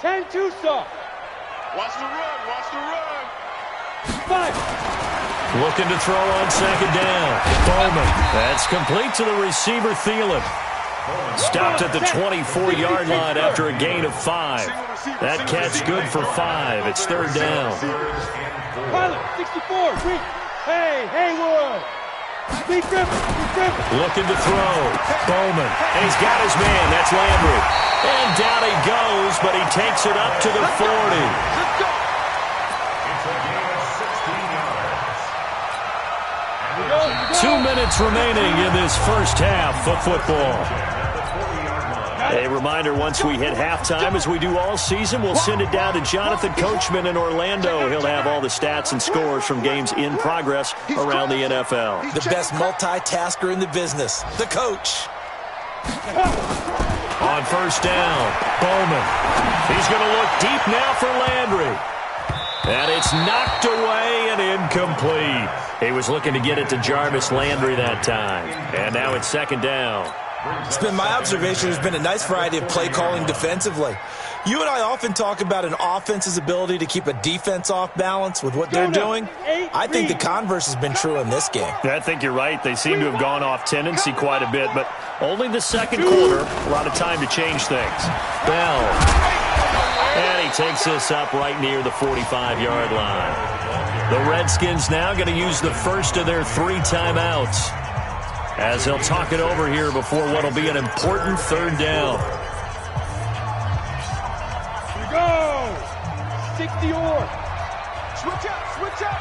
10-2 stop. Watch the run, watch the run. 5. Looking to throw on second down. Bowman. That's complete to the receiver, Thielen. Stopped at the 24-yard line after a gain of 5. That catch good for 5. It's third down. Pilot, 64. Hey, Haywood. Speed Griffin. Looking to throw. Bowman. And he's got his man. That's Landry. And down he goes, but he takes it up to the 40. 2 minutes remaining in this first half of football. A reminder, once we hit halftime, as we do all season, we'll send it down to Jonathan Coachman in Orlando. He'll have all the stats and scores from games in progress around the NFL. The best multitasker in the business, the coach. On first down, Bowman. He's going to look deep now for Landry. And it's knocked away and incomplete. He was looking to get it to Jarvis Landry that time. And now it's second down. It's been my observation there's been a nice variety of play calling defensively. You and I often talk about an offense's ability to keep a defense off balance with what they're doing. I think the converse has been true in this game. I think you're right. They seem to have gone off tendency quite a bit, but only the second quarter. A lot of time to change things. Bell. And he takes this up right near the 45-yard line. The Redskins now going to use the first of their 3 timeouts, as they'll talk it over here before what will be an important third down. Here we go. 60 or. Switch up, switch up.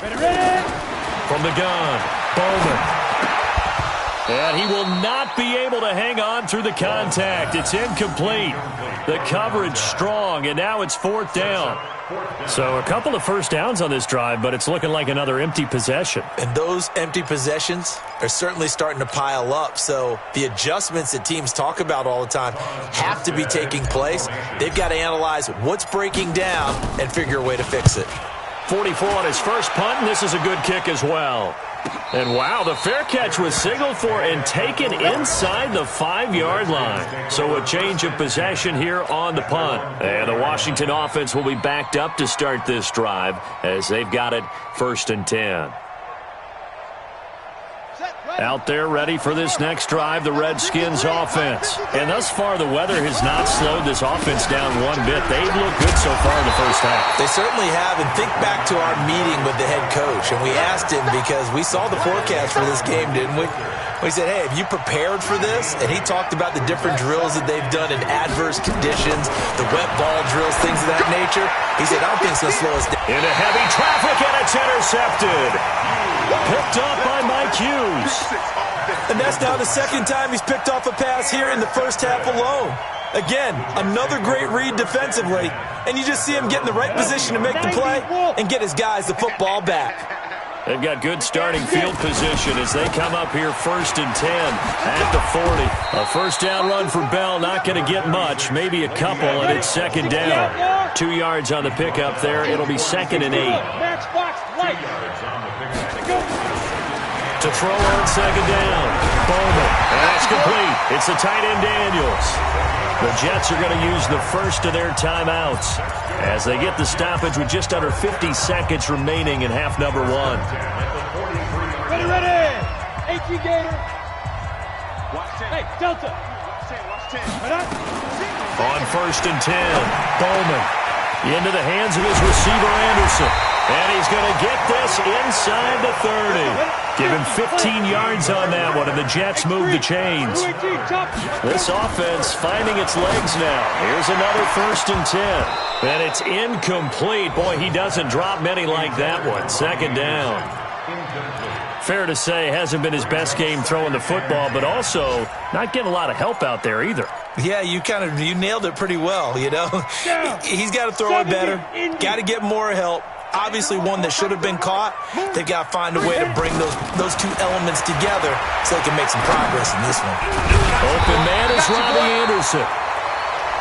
Ready. From the gun, Bowman. And he will not be able to hang on through the contact. It's incomplete. The coverage strong, and now it's fourth down. So a couple of first downs on this drive, but it's looking like another empty possession. And those empty possessions are certainly starting to pile up. So the adjustments that teams talk about all the time have to be taking place. They've got to analyze what's breaking down and figure a way to fix it. 44 on his first punt, and this is a good kick as well. And wow, the fair catch was signaled for and taken inside the 5-yard line. So a change of possession here on the punt. And the Washington offense will be backed up to start this drive as they've got it first and 10. Out there ready for this next drive, the Redskins offense. And thus far, the weather has not slowed this offense down one bit. They've looked good so far in the first half. They certainly have. And think back to our meeting with the head coach. And we asked him, because we saw the forecast for this game, didn't we? We said, hey, have you prepared for this? And he talked about the different drills that they've done in adverse conditions, the wet ball drills, things of that nature. He said, I don't think it's going to slow us down. Into heavy traffic, and it's intercepted. Picked up by Mike Hughes. And that's now the second time he's picked off a pass here in the first half alone. Again, another great read defensively. And you just see him get in the right position to make the play and get his guys the football back. They've got good starting field position as they come up here first and 10 at the 40. A first down run for Bell, not going to get much, maybe a couple, and it's second down. 2 yards on the pickup there. It'll be second and 8. To throw on second down, Bowman. And that's complete. It's the tight end Daniels. The Jets are going to use the first of their timeouts as they get the stoppage with just under 50 seconds remaining in half number 1. Ready. 18 Gator. Hey, Delta. On first and 10, Bowman into the hands of his receiver Anderson. And he's going to get this inside the 30. Give him 15 yards on that one, and the Jets move the chains. This offense finding its legs now. Here's another first and 10. And it's incomplete. Boy, he doesn't drop many like that one. Second down. Fair to say, hasn't been his best game throwing the football, but also not getting a lot of help out there either. Yeah, you nailed it pretty well, you know. He's got to throw it better. Got to get more help. Obviously one that should have been caught. They've got to find a way to bring those two elements together so they can make some progress in this one. Open man is Robbie Anderson.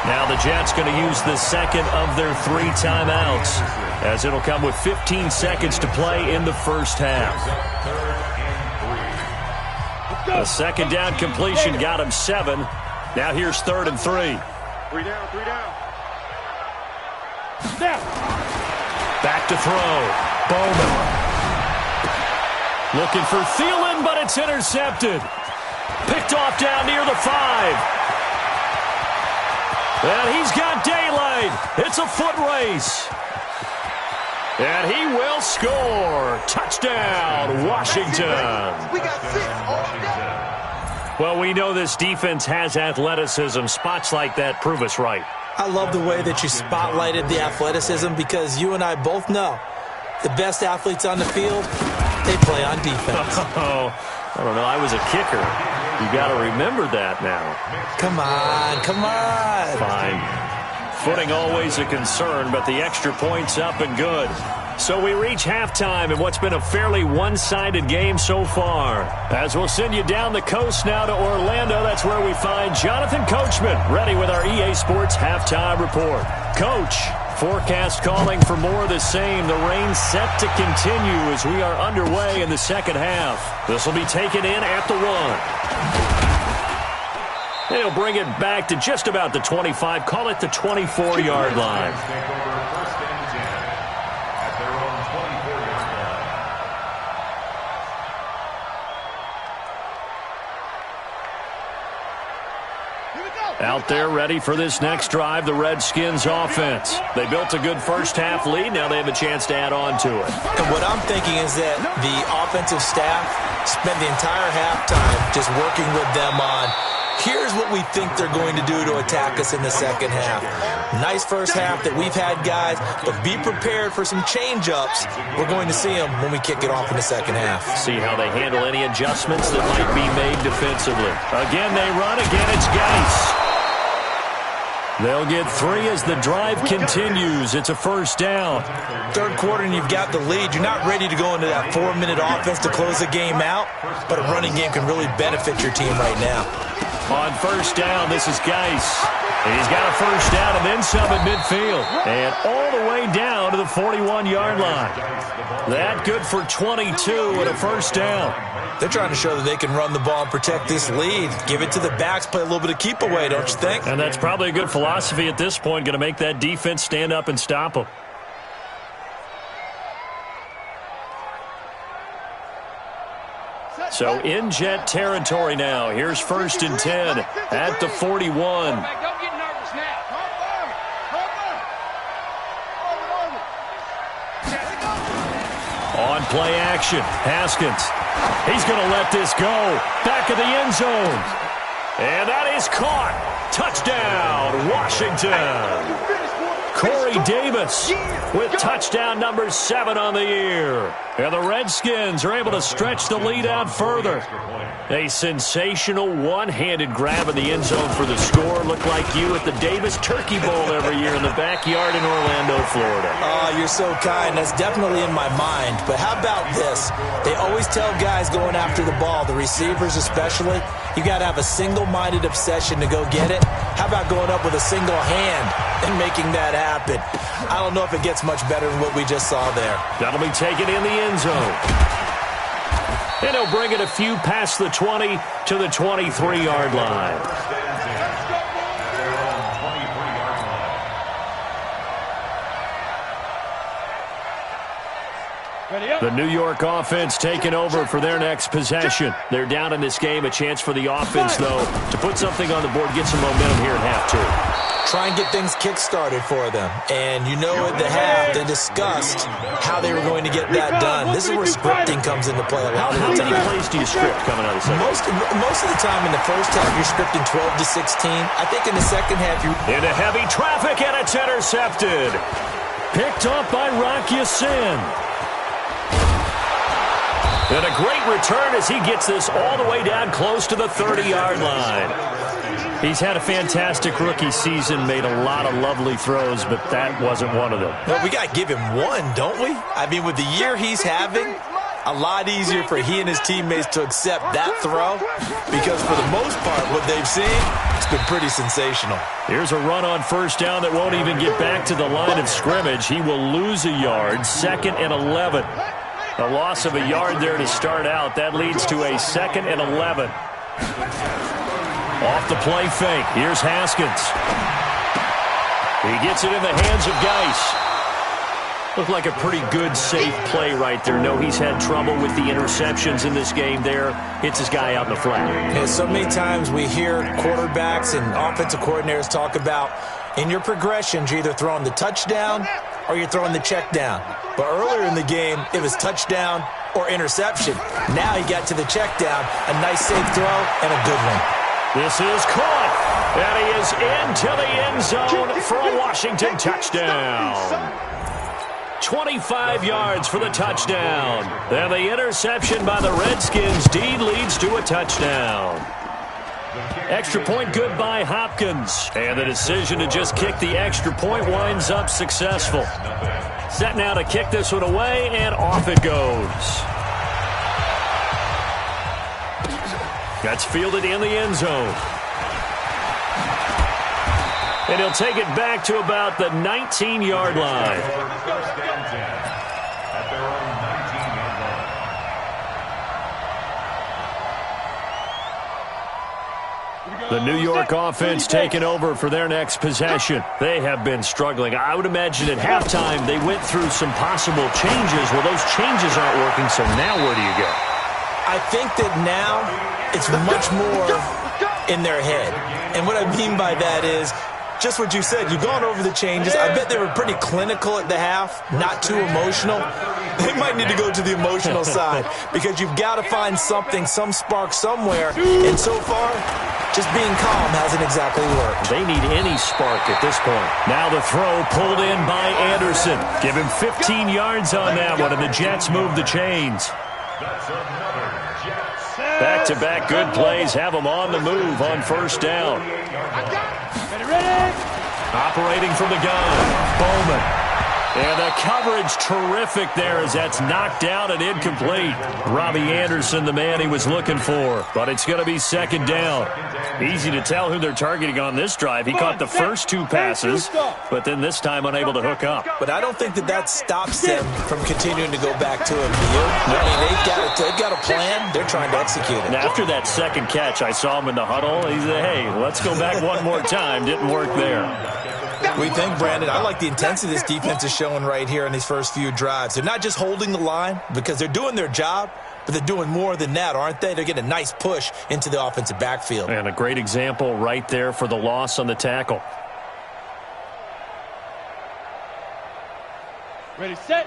Now the Jets going to use the second of their 3 timeouts, as it'll come with 15 seconds to play in the first half. A second down completion got him 7. Now here's 3rd and 3. 3 down, 3 down. Back to throw. Bowman. Looking for Thielen, but it's intercepted. Picked off down near the 5. And he's got daylight. It's a foot race. And he will score. Touchdown, Washington. We got 6 all day. Well, we know this defense has athleticism. Spots like that prove us right. I love the way that you spotlighted the athleticism, because you and I both know the best athletes on the field, they play on defense. Oh, I don't know. I was a kicker. You got to remember that now. Come on, come on. Fine. Footing always a concern, but the extra point's up and good. So we reach halftime in what's been a fairly one-sided game so far. As we'll send you down the coast now to Orlando, that's where we find Jonathan Coachman, ready with our EA Sports Halftime Report. Coach, forecast calling for more of the same. The rain set to continue as we are underway in the second half. This will be taken in at the 1. They'll bring it back to just about the 25, call it the 24-yard line. Out there ready for this next drive, the Redskins offense. They built a good first-half lead. Now they have a chance to add on to it. And what I'm thinking is that the offensive staff spent the entire halftime just working with them on, here's what we think they're going to do to attack us in the second half. Nice first half that we've had, guys, but be prepared for some change-ups. We're going to see them when we kick it off in the second half. See how they handle any adjustments that might be made defensively. Again, they run. Again, it's Geis. They'll get 3 as the drive continues. It's a first down. Third quarter and you've got the lead. You're not ready to go into that 4-minute offense to close the game out, but a running game can really benefit your team right now. On first down, this is Geis. He's got a first down and then some at midfield. And all the way down to the 41-yard line. That good for 22 and a first down. They're trying to show that they can run the ball and protect this lead. Give it to the backs, play a little bit of keep away, don't you think? And that's probably a good philosophy at this point, going to make that defense stand up and stop them. So in Jet territory now. Here's 1st and 10 at the 41. On play action, Haskins. He's going to let this go. Back of the end zone. And that is caught. Touchdown, Washington. Corey Davis with touchdown number 7 on the year. And the Redskins are able to stretch the lead out further. A sensational one-handed grab in the end zone for the score. Looked like you at the Davis Turkey Bowl every year in the backyard in Orlando, Florida. Oh, you're so kind. That's definitely in my mind. But how about this? They always tell guys going after the ball, the receivers especially, you got to have a single-minded obsession to go get it. How about going up with a single hand and making that happen? I don't know if it gets much better than what we just saw there. That'll be taken in the end zone. And he'll bring it a few past the 20 to the 23-yard line. The New York offense taking over for their next possession. They're down in this game. A chance for the offense, though, to put something on the board, get some momentum here at half 2. Try and get things kick-started for them. And you know at the half, they discussed how they were going to get that done. This is where scripting comes into play a lot of the time. How many plays do you script coming out of the second? Most of the time in the first half, you're scripting 12 to 16. I think in the second half, you're... Into heavy traffic, and it's intercepted. Picked up by Rock Ya-Sin. And a great return as he gets this all the way down close to the 30-yard line. He's had a fantastic rookie season, made a lot of lovely throws, but that wasn't one of them. Well, we got to give him one, don't we? I mean, with the year he's having, a lot easier for he and his teammates to accept that throw, because for the most part, what they've seen, it's been pretty sensational. Here's a run on first down that won't even get back to the line of scrimmage. He will lose a yard, 2nd and 11. A loss of a yard there to start out. That leads to a 2nd and 11. Off the play fake. Here's Haskins. He gets it in the hands of Geis. Looked like a pretty good, safe play right there. No, he's had trouble with the interceptions in this game there. Hits his guy out in the flat. Yeah, so many times we hear quarterbacks and offensive coordinators talk about in your progressions, you're either throwing the touchdown or you're throwing the check down. But earlier in the game, it was touchdown or interception. Now he got to the check down, a nice safe throw, and a good one. This is caught, and he is into the end zone for a Washington touchdown. 25 yards for the touchdown. And the interception by the Redskins. Dean leads to a touchdown. Extra point good by Hopkins. And the decision to just kick the extra point winds up successful. Set now to kick this one away, and off it goes. That's fielded in the end zone. And he'll take it back to about the 19-yard line. The New York offense taking over for their next possession. They have been struggling. I would imagine at halftime they went through some possible changes. Well, those changes aren't working, so now where do you go? I think that now it's much more in their head. And what I mean by that is just what you said. You've gone over the changes. I bet they were pretty clinical at the half, not too emotional. They might need to go to the emotional side because you've got to find something, some spark somewhere. And so far, just being calm hasn't exactly worked. They need any spark at this point. Now the throw pulled in by Anderson. Give him 15 yards on that one, and the Jets move the chains. Back-to-back good plays have them on the move on first down. Operating from the gun, Bowman. And the coverage terrific there as that's knocked down and incomplete. Robbie Anderson, the man he was looking for. But it's going to be second down. Easy to tell who they're targeting on this drive. He caught the first two passes, but then this time unable to hook up. But I don't think that stops them from continuing to go back to him. I mean, they've got a plan. They're trying to execute it. And after that second catch, I saw him in the huddle. He said, hey, let's go back one more time. Didn't work there. We think, Brandon, I like the intensity this defense is showing right here in these first few drives. They're not just holding the line because they're doing their job, but they're doing more than that, aren't they? They're getting a nice push into the offensive backfield. And a great example right there for the loss on the tackle. Ready, set.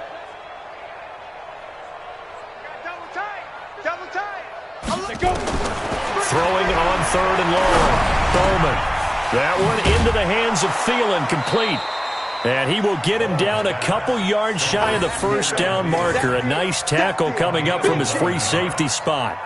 Double tight. Go. Throwing on third and long. Bowman. That one into the hands of Thielen, complete. And he will get him down a couple yards shy of the first down marker. A nice tackle coming up from his free safety spot.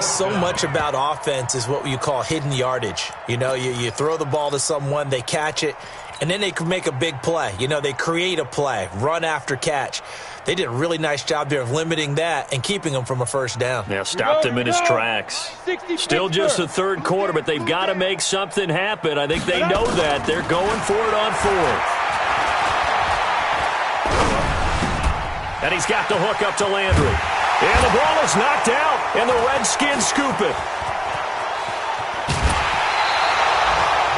So much about offense is what you call hidden yardage. You know, you throw the ball to someone, they catch it, and then they can make a big play. You know, they create a play, run after catch. They did a really nice job there of limiting that and keeping him from a first down. Yeah, stopped him in his tracks. Still just the third quarter, but they've got to make something happen. I think they know that. They're going for it on fourth. And he's got the hook up to Landry. And the ball is knocked out, and the Redskins scoop it.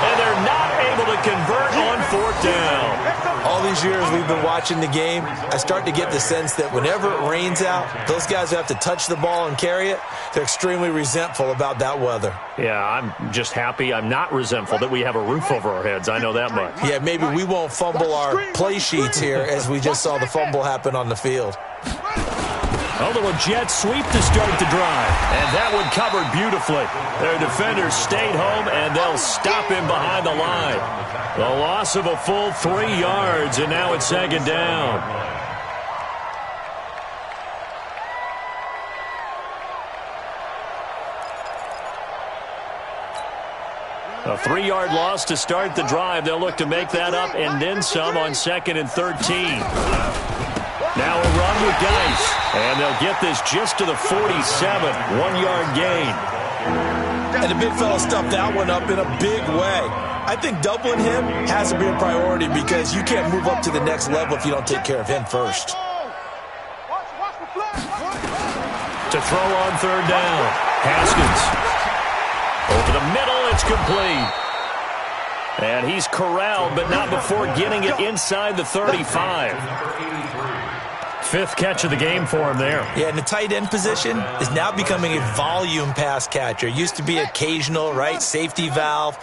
And they're not able to convert on fourth down. All these years we've been watching the game, I start to get the sense that whenever it rains out, those guys who have to touch the ball and carry it, they're extremely resentful about that weather. Yeah, I'm just happy I'm not resentful that we have a roof over our heads. I know that much. Yeah, maybe we won't fumble our play sheets here as we just saw the fumble happen on the field. A little jet sweep to start the drive. And that one covered beautifully. Their defenders stayed home, and they'll stop him behind the line. The loss of a full 3 yards, and now it's second down. A 3-yard loss to start the drive. They'll look to make that up and then some on 2nd and 13. Now a run with Geis. And they'll get this just to the 47, 1-yard gain. And the big fella stuffed that one up in a big way. I think doubling him has to be a priority because you can't move up to the next level if you don't take care of him first. To throw on third down. Haskins. Over the middle, it's complete. And he's corralled, but not before getting it inside the 35. Fifth catch of the game for him there. Yeah, and the tight end position is now becoming a volume pass catcher. Used to be occasional, right, safety valve.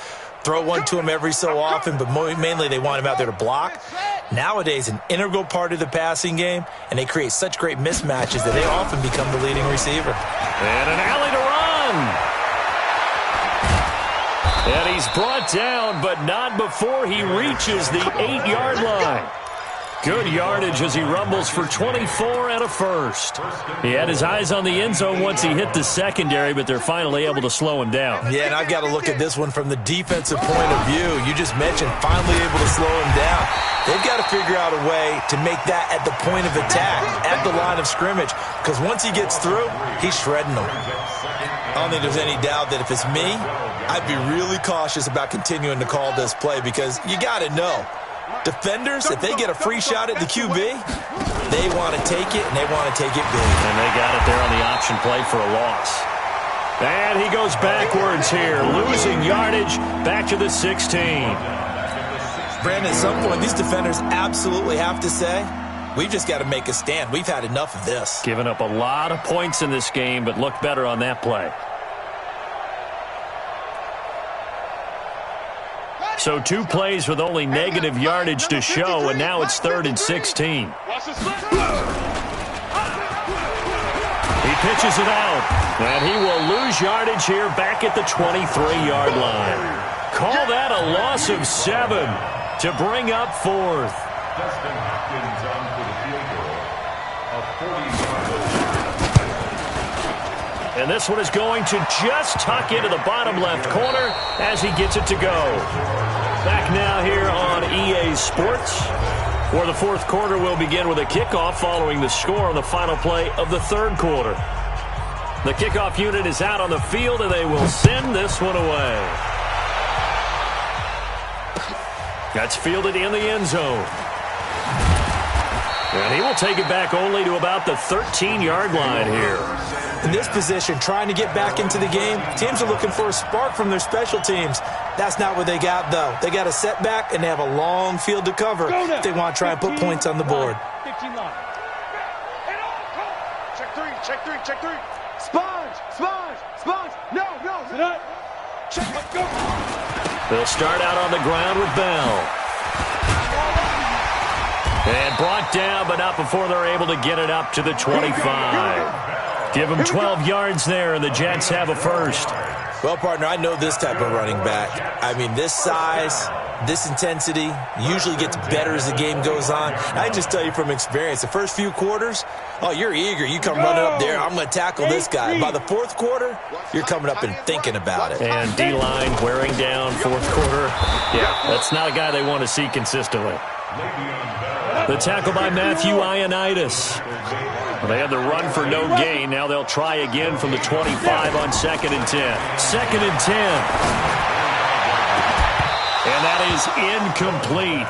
Throw one to him every so often, but mainly they want him out there to block. Nowadays, an integral part of the passing game, and they create such great mismatches that they often become the leading receiver. And an alley to run. And he's brought down, but not before he reaches the 8-yard line. Good yardage as he rumbles for 24 and a first. He had his eyes on the end zone once he hit the secondary, but they're finally able to slow him down. Yeah, and I've got to look at this one from the defensive point of view. You just mentioned finally able to slow him down. They've got to figure out a way to make that at the point of attack, at the line of scrimmage, because once he gets through, he's shredding them. I don't think there's any doubt that if it's me, I'd be really cautious about continuing to call this play because you got to know. Defenders, if they get a free shot at the QB, they want to take it, and they want to take it big. And they got it there on the option play for a loss. And he goes backwards here, losing yardage back to the 16. Brandon, at some point, these defenders absolutely have to say, we've just got to make a stand. We've had enough of this. Giving up a lot of points in this game, but looked better on that play. So 2 plays with only negative yardage to show, and now it's 3rd and 16. He pitches it out, and he will lose yardage here back at the 23-yard line. Call that a loss of 7 to bring up 4th. And this one is going to just tuck into the bottom left corner as he gets it to go. Back now here on EA Sports, where the 4th quarter will begin with a kickoff following the score on the final play of the 3rd quarter. The kickoff unit is out on the field, and they will send this one away. That's fielded in the end zone. And he will take it back only to about the 13-yard line here. In this position, trying to get back into the game, teams are looking for a spark from their special teams. That's not what they got, though. They got a setback, and they have a long field to cover if they want to try and put points on the board. 15 line. Check three. Sponge. No. Check, go. They'll start out on the ground with Bell. And brought down, but not before they're able to get it up to the 25. Give them 12 yards there, and the Jets have a first. Well, partner, I know this type of running back. I mean, this size, this intensity usually gets better as the game goes on. I just tell you from experience, the first few quarters, oh, you're eager. You come running up there, I'm going to tackle this guy. By the 4th quarter, you're coming up and thinking about it. And D-line wearing down 4th quarter. Yeah, that's not a guy they want to see consistently. The tackle by Matthew Ioannidis. They had the run for no gain. Now they'll try again from the 25 on 2nd and 10. 2nd and 10. And that is incomplete.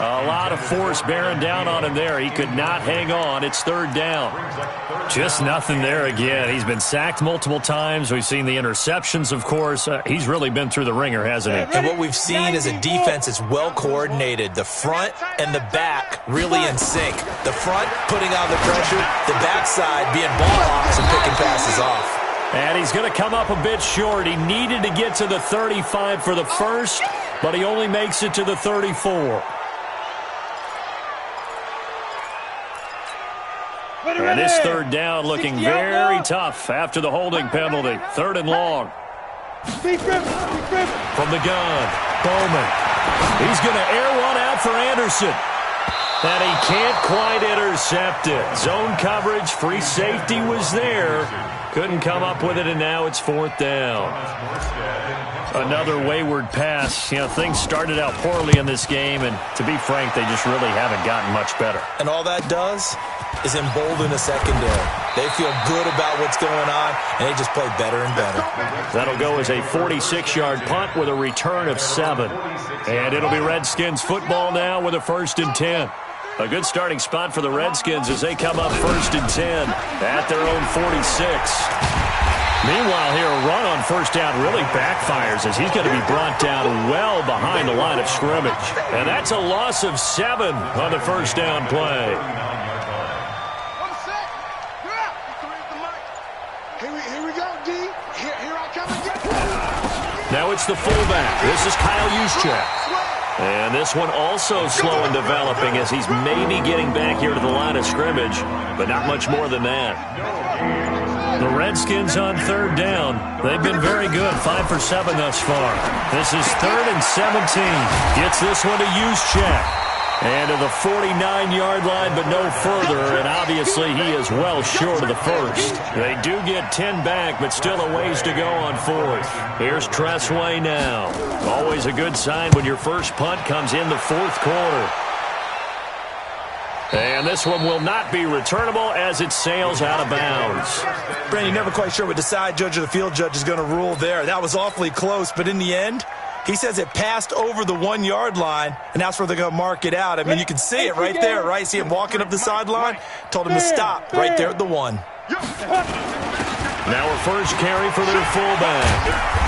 A lot of force bearing down on him there. He could not hang on. It's 3rd down. Just nothing there again. He's been sacked multiple times. We've seen the interceptions, of course. He's really been through the ringer, hasn't he? And what we've seen is a defense that's well coordinated. The front and the back really in sync. The front putting on the pressure. The backside being ball hawks and picking passes off. And he's going to come up a bit short. He needed to get to the 35 for the first, but he only makes it to the 34. And this 3rd down looking very tough after the holding penalty. 3rd and long. From the gun, Bowman. He's going to air one out for Anderson. And he can't quite intercept it. Zone coverage, free safety was there. Couldn't come up with it, and now it's 4th down. Another wayward pass. You know, things started out poorly in this game, and to be frank, they just really haven't gotten much better. And all that does, is embolden the secondary. They feel good about what's going on, and they just play better and better. That'll go as a 46-yard punt with a return of 7. And it'll be Redskins football now with a 1st and 10. A good starting spot for the Redskins as they come up 1st and 10 at their own 46. Meanwhile here, a run on 1st down really backfires as he's going to be brought down well behind the line of scrimmage. And that's a loss of 7 on the 1st down play. Here we go, D. Here I come again. Now it's the fullback. This is Kyle Juszczyk. And this one also slow in developing as he's maybe getting back here to the line of scrimmage, but not much more than that. The Redskins on 3rd down. They've been very good, 5 for 7 thus far. This is 3rd and 17. Gets this one to Juszczyk. And to the 49-yard line, but no further, and obviously he is well short of the 1st. They do get 10 back, but still a ways to go on 4th. Here's Tressway now. Always a good sign when your first punt comes in the 4th quarter. And this one will not be returnable as it sails out of bounds. Brandon, you're never quite sure what the side judge or the field judge is going to rule there. That was awfully close, but in the end, he says it passed over the 1-yard line, and that's where they're going to mark it out. I mean, you can see it right there, right? See him walking up the sideline? Told him to stop right there at the 1. Now a first carry for their fullback.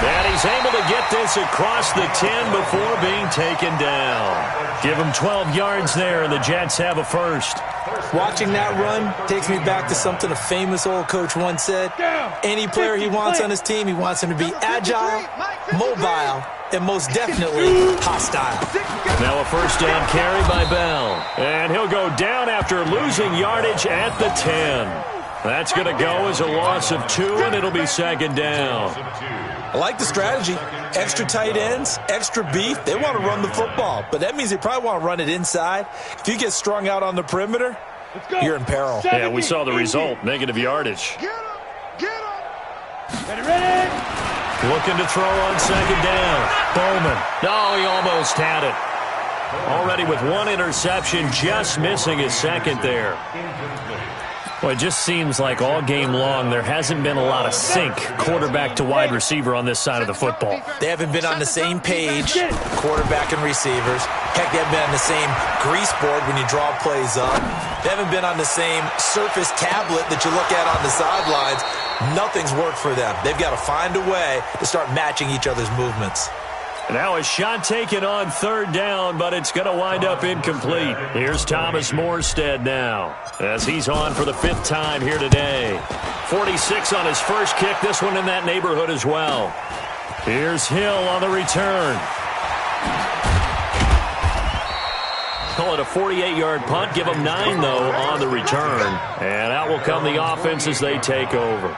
And he's able to get this across the 10 before being taken down. Give him 12 yards there, and the Jets have a 1st. Watching that run takes me back to something a famous old coach once said. Any player he wants on his team, he wants him to be agile, mobile, and most definitely hostile. Now a 1st down carry by Bell. And he'll go down after losing yardage at the 10. That's going to go as a loss of 2, and it'll be 2nd down. I like the strategy. Extra tight ends, extra beef. They want to run the football, but that means they probably want to run it inside. If you get strung out on the perimeter, you're in peril. Yeah, we saw the result, negative yardage. Get him. Ready. Looking to throw on 2nd down. Bowman. No, he almost had it. Already with 1 interception, just missing his 2nd there. Well, it just seems like all game long there hasn't been a lot of sync quarterback to wide receiver on this side of the football. They haven't been on the same page, quarterback and receivers. Heck, they haven't been on the same grease board when you draw plays up. They haven't been on the same Surface tablet that you look at on the sidelines. Nothing's worked for them. They've got to find a way to start matching each other's movements. Now a shot taken on 3rd down, but it's going to wind up incomplete. Here's Thomas Morstead now as he's on for the 5th time here today. 46 on his first kick, this one in that neighborhood as well. Here's Hill on the return. Call it a 48-yard punt. Give them 9, though, on the return. And out will come the offense as they take over.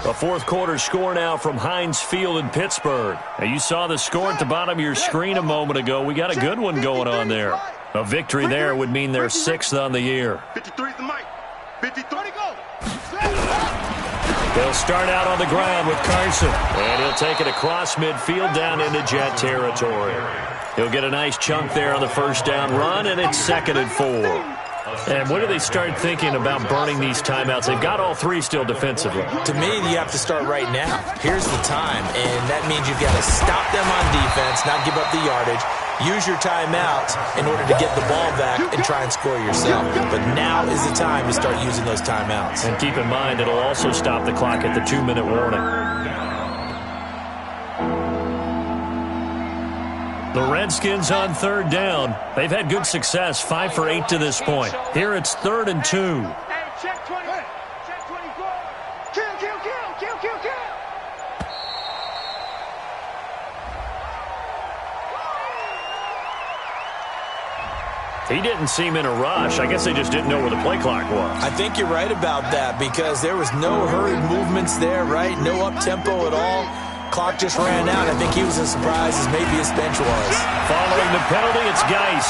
A 4th quarter score now from Heinz Field in Pittsburgh. Now you saw the score at the bottom of your screen a moment ago. We got a good one going on there. A victory there would mean they're 6th on the year. 53 the mic. 53. They'll start out on the ground with Carson. And he'll take it across midfield down into Jet territory. He'll get a nice chunk there on the 1st down run, and it's 2nd and 4. And when do they start thinking about burning these timeouts? They've got all 3 still defensively. To me, you have to start right now. Here's the time, and that means you've got to stop them on defense, not give up the yardage. Use your timeouts in order to get the ball back and try and score yourself. But now is the time to start using those timeouts. And keep in mind, it'll also stop the clock at the 2-minute warning. The Redskins on 3rd down. They've had good success, 5 for 8 to this point. Here it's 3rd and 2. Check 20. Check 24. Kill. He didn't seem in a rush. I guess they just didn't know where the play clock was. I think you're right about that because there was no hurried movements there, right? No up-tempo at all. Clock just ran out. I think he was as surprised as maybe his bench was. Following the penalty, it's Geis.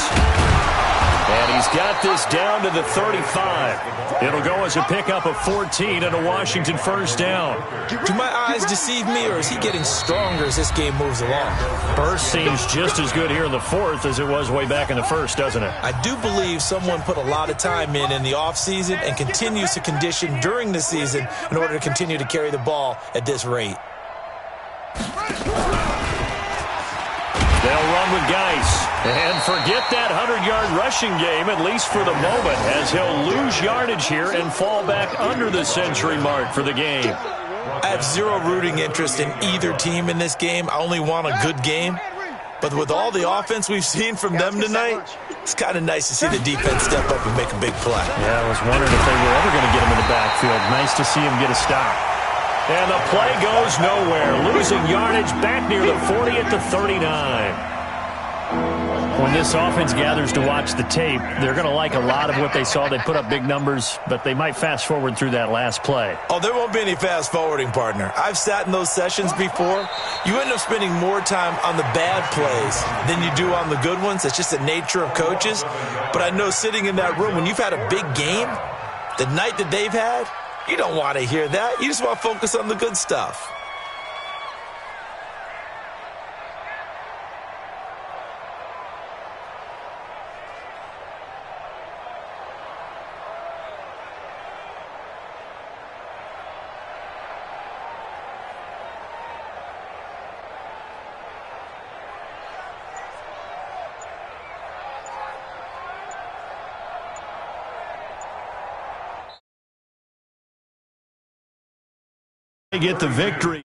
And he's got this down to the 35. It'll go as a pickup of 14 and a Washington first down. Do my eyes deceive me, or is he getting stronger as this game moves along? Burst seems just as good here in the fourth as it was way back in the first, doesn't it? I do believe someone put a lot of time in the offseason and continues to condition during the season in order to continue to carry the ball at this rate. They'll run with Geis. And forget that 100-yard rushing game, at least for the moment, as he'll lose yardage here and fall back under the century mark for the game. I have zero rooting interest in either team in this game. I only want a good game. But with all the offense we've seen from them tonight, it's kind of nice to see the defense step up and make a big play. Yeah, I was wondering if they were ever going to get him in the backfield. Nice to see him get a stop. And the play goes nowhere. Losing yardage back near the 40 at the 39. When this offense gathers to watch the tape, they're going to like a lot of what they saw. They put up big numbers, but they might fast forward through that last play. Oh, there won't be any fast forwarding, partner. I've sat in those sessions before. You end up spending more time on the bad plays than you do on the good ones. It's just the nature of coaches. But I know sitting in that room, when you've had a big game, the night that they've had, you don't want to hear that. You just want to focus on the good stuff. They get the victory.